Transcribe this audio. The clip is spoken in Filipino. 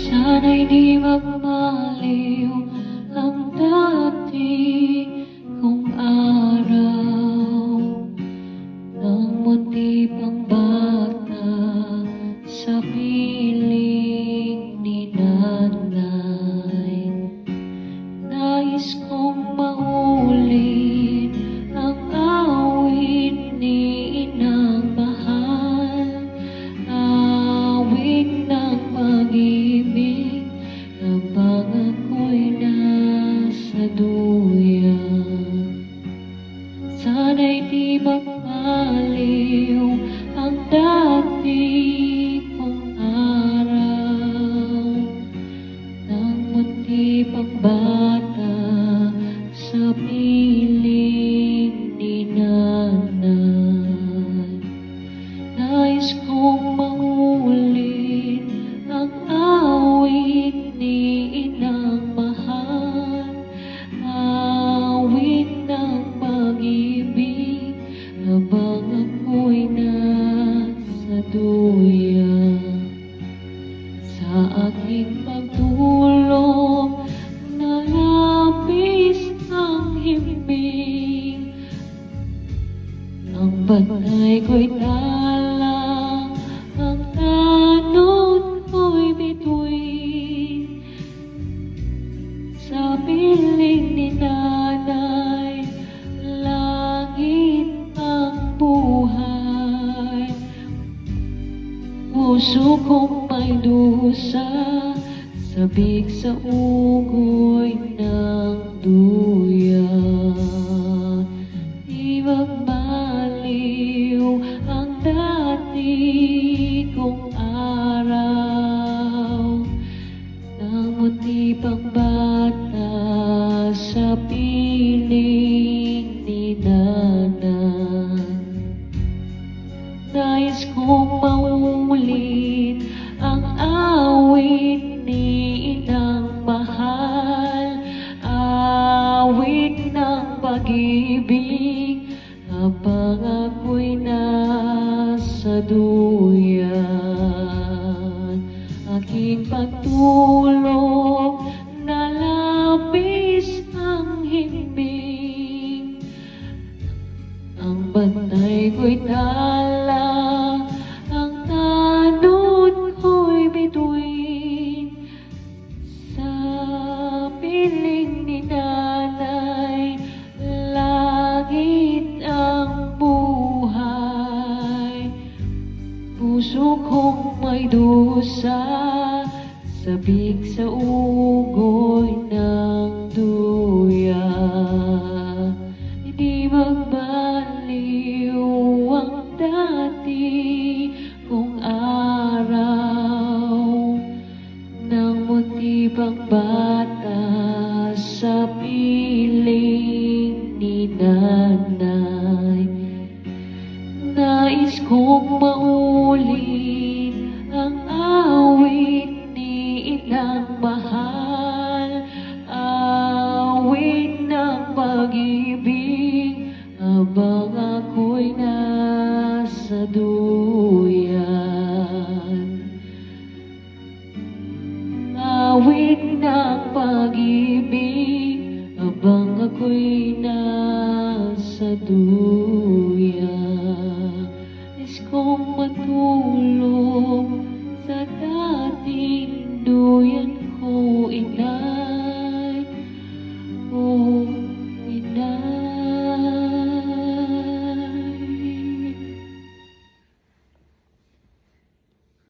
Sana'y di magmaliw ang dati kong araw nang munti pang bata sa piling ni nanay. Nais kong maulit ang awit ni inang mahal, awit ng pag-ibig habang ako'y nasa duyan. Sana'y di magmaliw ang dati kong araw nang munti pang bata sa piling ni nanay. Nais kong maulit ang awit ni inang mahal, awit ng pag-ibig habang ako'y nasa duyan. Sa aking pagtulog nalapis ang himbing, ang bantay ko'y talang, ang tanod ko'y bituin. Sa piling ni nanay, langit ang buhay. Puso kong may dusa, sabik sa ugoy ng duyan. Di magmaliw ang dati kong araw nang munti pang bata sa piling ni nanay. Nais kong maulit ang awit ni inang mahal, awit ng pag-ibig habang ako'y nasa duyan. Aking pagtulog nalapis ang himbing, ang bantay ko'y tala, ang tanod ko'y bituin. Sa piling ni nanay, langit ang buhay. Puso kong may dusa, sabik sa ugoy ng duyan. Di magbaliw ang dati kong araw nang munti pang bata sa piling ni nanay. Nais kong maulit ang awit ni inang mahal, awit ng pag-ibig habang ako'y nasa duyan. Awit ng pag-ibig habang ako'y nasa duyan.